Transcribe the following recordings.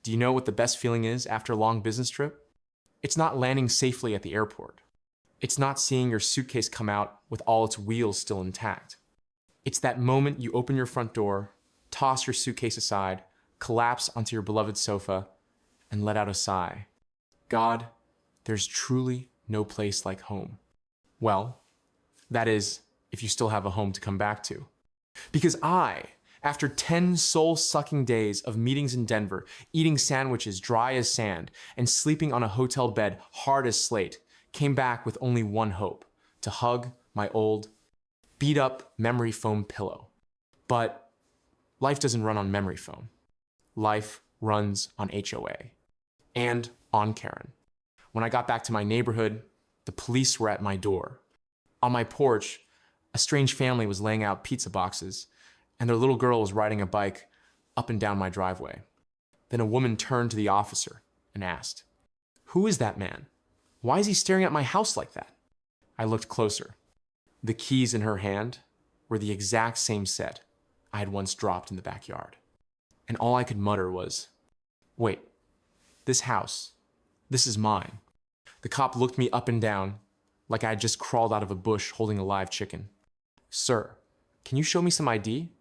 Do you know what the best feeling is after a long business trip? It's not landing safely at the airport. It's not seeing your suitcase come out with all its wheels still intact. It's that moment you open your front door, toss your suitcase aside, collapse onto your beloved sofa, and let out a sigh. God, there's truly no place like home. Well, that is, if you still have a home to come back to. Because after 10 soul-sucking days of meetings in Denver, eating sandwiches dry as sand, and sleeping on a hotel bed hard as slate, came back with only one hope: to hug my old, beat-up memory foam pillow. But life doesn't run on memory foam. Life runs on HOA. And on Karen. When I got back to my neighborhood, the police were at my door. On my porch, a strange family was laying out pizza boxes, and their little girl was riding a bike up and down my driveway. Then a woman turned to the officer and asked, "Who is that man? Why is he staring at my house like that?" I looked closer. The keys in her hand were the exact same set I had once dropped in the backyard. And all I could mutter was, "Wait, this house, this is mine." The cop looked me up and down like I had just crawled out of a bush holding a live chicken. "Sir, can you show me some ID?"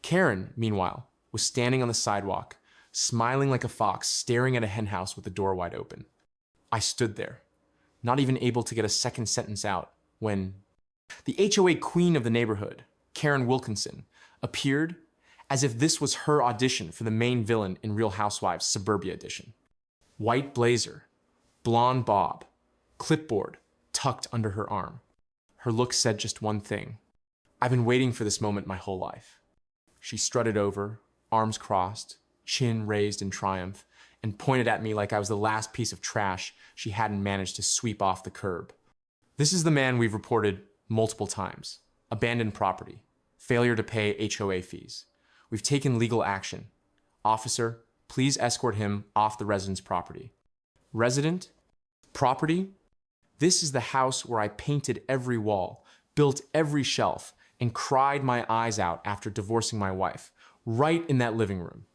Karen, meanwhile, was standing on the sidewalk, smiling like a fox, staring at a henhouse with the door wide open. I stood there, not even able to get a second sentence out, when the HOA queen of the neighborhood, Karen Wilkinson, appeared as if this was her audition for the main villain in Real Housewives Suburbia Edition. White blazer, blonde bob, clipboard tucked under her arm. Her look said just one thing: I've been waiting for this moment my whole life. She strutted over, arms crossed, chin raised in triumph, and pointed at me like I was the last piece of trash she hadn't managed to sweep off the curb. This is the man we've reported multiple times: abandoned property, failure to pay HOA fees. We've taken legal action. Officer, please escort him off the resident's property. Resident? Property? This is the house where I painted every wall, built every shelf, and cried my eyes out after divorcing my wife, right in that living room.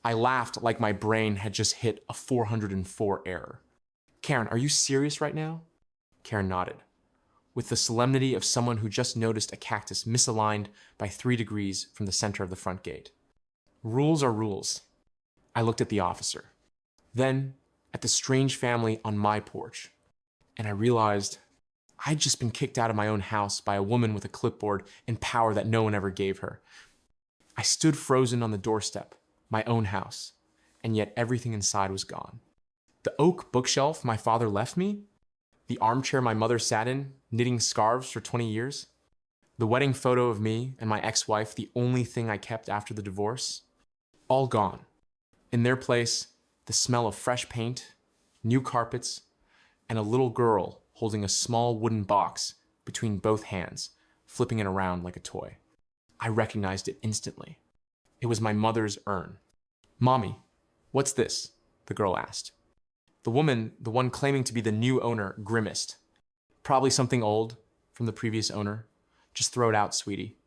I laughed like my brain had just hit a 404 error. "Karen, are you serious right now?" Karen nodded, with the solemnity of someone who just noticed a cactus misaligned by 3 degrees from the center of the front gate. Rules are rules. I looked at the officer, then at the strange family on my porch, and I realized I'd just been kicked out of my own house by a woman with a clipboard and power that no one ever gave her. I stood frozen on the doorstep, my own house, and yet everything inside was gone. The oak bookshelf my father left me, the armchair my mother sat in, knitting scarves for 20 years, the wedding photo of me and my ex-wife, the only thing I kept after the divorce, all gone. In their place, the smell of fresh paint, new carpets, and a little girl holding a small wooden box between both hands, flipping it around like a toy. I recognized it instantly. It was my mother's urn. "Mommy, what's this?" the girl asked. The woman, the one claiming to be the new owner, grimaced. "Probably something old from the previous owner. Just throw it out, sweetie."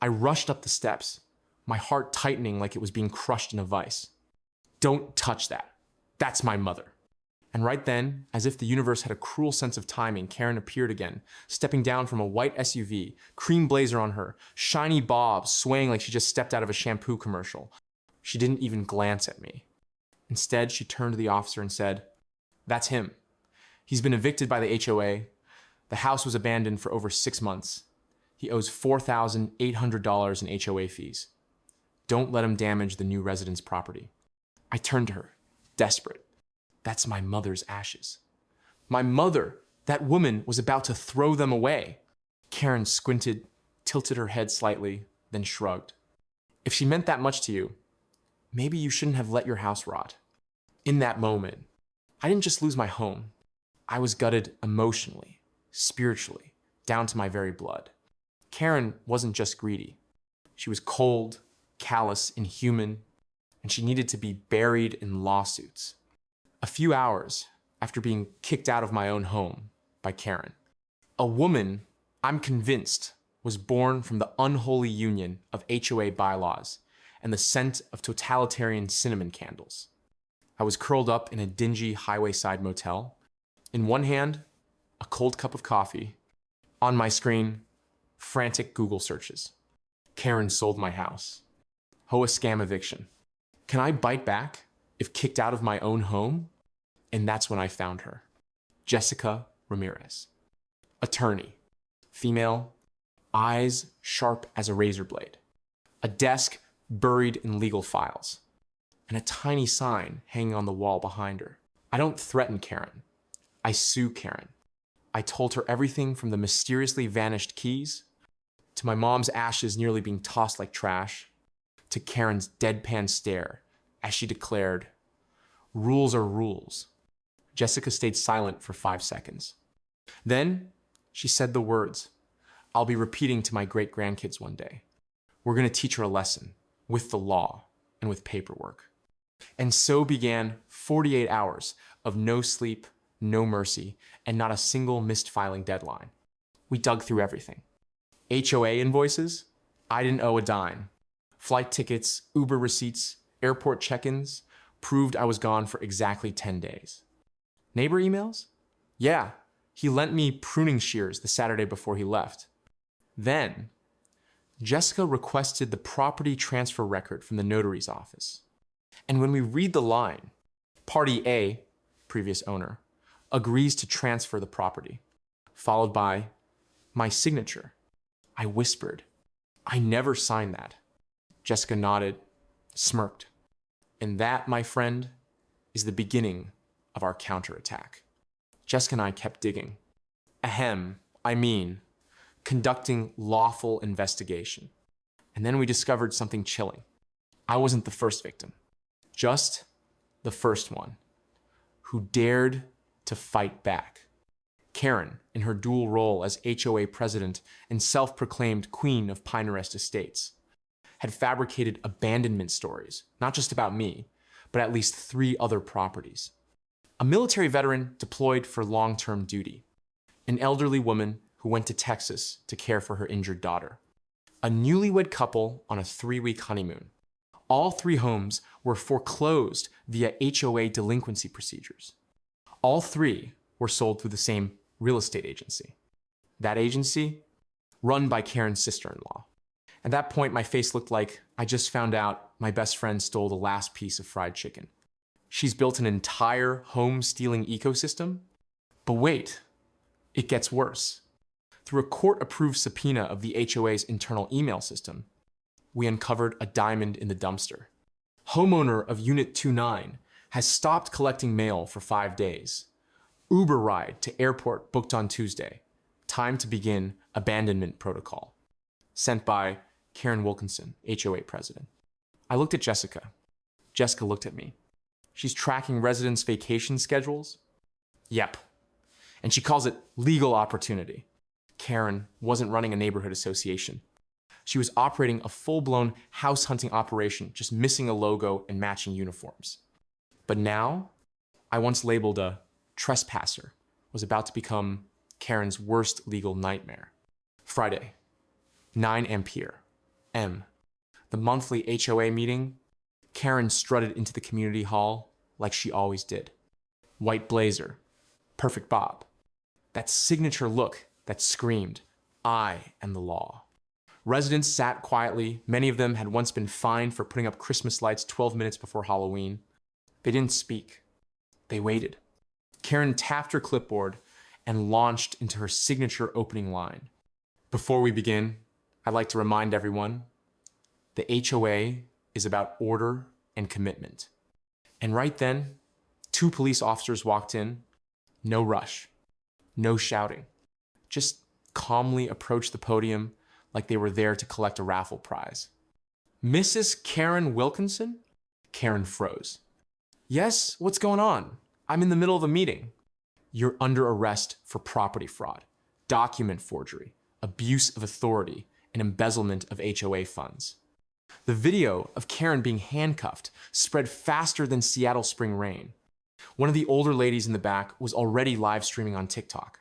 I rushed up the steps, my heart tightening like it was being crushed in a vice. "Don't touch that. That's my mother." And right then, as if the universe had a cruel sense of timing, Karen appeared again, stepping down from a white SUV, cream blazer on her, shiny bob swaying like she just stepped out of a shampoo commercial. She didn't even glance at me. Instead, she turned to the officer and said, "That's him. He's been evicted by the HOA. The house was abandoned for over 6 months. He owes $4,800 in HOA fees. Don't let him damage the new resident's property." I turned to her, desperate. That's my mother's ashes. My mother! That woman was about to throw them away. Karen squinted, tilted her head slightly, then shrugged. "If she meant that much to you, maybe you shouldn't have let your house rot." In that moment, I didn't just lose my home. I was gutted emotionally, spiritually, down to my very blood. Karen wasn't just greedy. She was cold, callous, inhuman, and she needed to be buried in lawsuits. A few hours after being kicked out of my own home by Karen, a woman, I'm convinced, was born from the unholy union of HOA bylaws and the scent of totalitarian cinnamon candles. I was curled up in a dingy highway-side motel. In one hand, a cold cup of coffee. On my screen, frantic Google searches. Karen sold my house. HOA scam eviction. Can I bite back if kicked out of my own home? And that's when I found her. Jessica Ramirez. Attorney. Female. Eyes sharp as a razor blade. A desk buried in legal files. And a tiny sign hanging on the wall behind her. I don't threaten Karen. I sue Karen. I told her everything from the mysteriously vanished keys, to my mom's ashes nearly being tossed like trash, to Karen's deadpan stare as she declared, "Rules are rules." Jessica stayed silent for 5 seconds. Then she said the words I'll be repeating to my great-grandkids one day. We're going to teach her a lesson with the law and with paperwork. And so began 48 hours of no sleep, no mercy, and not a single missed filing deadline. We dug through everything. HOA invoices? I didn't owe a dime. Flight tickets, Uber receipts, airport check-ins proved I was gone for exactly 10 days. Neighbor emails? Yeah, he lent me pruning shears the Saturday before he left. Then, Jessica requested the property transfer record from the notary's office. And when we read the line, Party A, previous owner, agrees to transfer the property, followed by my signature. I whispered, I never signed that. Jessica nodded, smirked. And that, my friend, is the beginning of our counterattack. Jessica and I kept digging. Conducting lawful investigation. And then we discovered something chilling. I wasn't the first victim, just the first one who dared to fight back. Karen, in her dual role as HOA president and self-proclaimed queen of Pine Rest Estates, had fabricated abandonment stories, not just about me, but at least 3 other properties. A military veteran deployed for long-term duty, an elderly woman who went to Texas to care for her injured daughter, a newlywed couple on a 3-week honeymoon. All 3 homes were foreclosed via HOA delinquency procedures. All 3 were sold through the same real estate agency. That agency, run by Karen's sister-in-law. At that point, my face looked like I just found out my best friend stole the last piece of fried chicken. She's built an entire home-stealing ecosystem. But wait, it gets worse. Through a court-approved subpoena of the HOA's internal email system, we uncovered a diamond in the dumpster. Homeowner of Unit 29 has stopped collecting mail for 5 days. Uber ride to airport booked on Tuesday. Time to begin abandonment protocol. Sent by Karen Wilkinson, HOA president. I looked at Jessica. Jessica looked at me. She's tracking residents' vacation schedules? Yep. And she calls it legal opportunity. Karen wasn't running a neighborhood association. She was operating a full-blown house hunting operation, just missing a logo and matching uniforms. But now, I once labeled a trespasser was about to become Karen's worst legal nightmare. Friday, 9 Ampere, M. The monthly HOA meeting, Karen strutted into the community hall like she always did. White blazer, perfect bob. That signature look that screamed, I am the law. Residents sat quietly. Many of them had once been fined for putting up Christmas lights 12 minutes before Halloween. They didn't speak. They waited. Karen tapped her clipboard and launched into her signature opening line. Before we begin, I'd like to remind everyone, the HOA is about order and commitment. And right then, 2 police officers walked in. No rush, no shouting. Just calmly approached the podium like they were there to collect a raffle prize. Mrs. Karen Wilkinson? Karen froze. Yes, what's going on? I'm in the middle of a meeting. You're under arrest for property fraud, document forgery, abuse of authority, and embezzlement of HOA funds. The video of Karen being handcuffed spread faster than Seattle spring rain. One of the older ladies in the back was already live streaming on TikTok.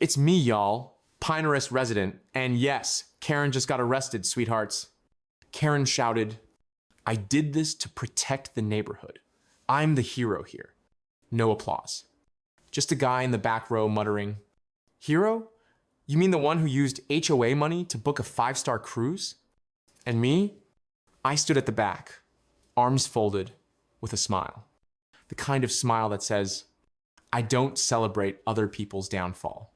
It's me, y'all, Pine Rest resident, and yes, Karen just got arrested, sweethearts. Karen shouted, I did this to protect the neighborhood, I'm the hero here. No applause. Just a guy in the back row muttering, "Hero? You mean the one who used HOA money to book a 5-star cruise?" And me? I stood at the back, arms folded, with a smile. The kind of smile that says, I don't celebrate other people's downfall,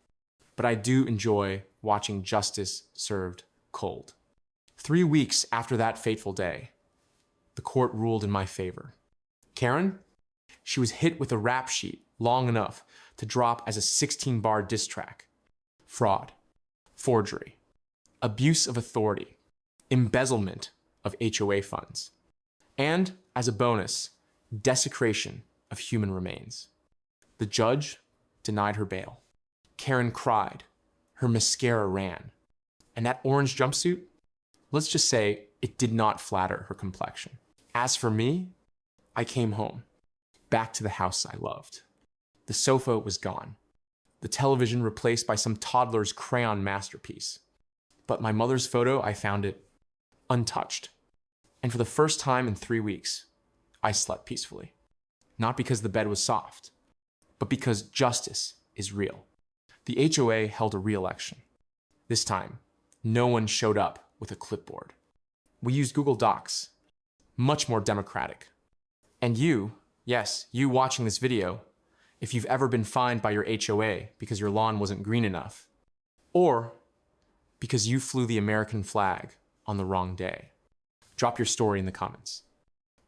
but I do enjoy watching justice served cold. 3 weeks after that fateful day, the court ruled in my favor. Karen? She was hit with a rap sheet long enough to drop as a 16-bar diss track. Fraud, forgery, abuse of authority, embezzlement of HOA funds, and, as a bonus, desecration of human remains. The judge denied her bail. Karen cried. Her mascara ran. And that orange jumpsuit? Let's just say it did not flatter her complexion. As for me, I came home, back to the house I loved. The sofa was gone. The television replaced by some toddler's crayon masterpiece. But my mother's photo, I found it untouched. And for the first time in 3 weeks, I slept peacefully. Not because the bed was soft, but because justice is real. The HOA held a re-election. This time, no one showed up with a clipboard. We used Google Docs, much more democratic. And you, yes, you watching this video, if you've ever been fined by your HOA because your lawn wasn't green enough, or because you flew the American flag on the wrong day, drop your story in the comments.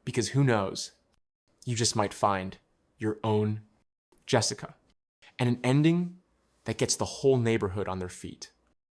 Because who knows, you just might find your own Jessica, and an ending that gets the whole neighborhood on their feet.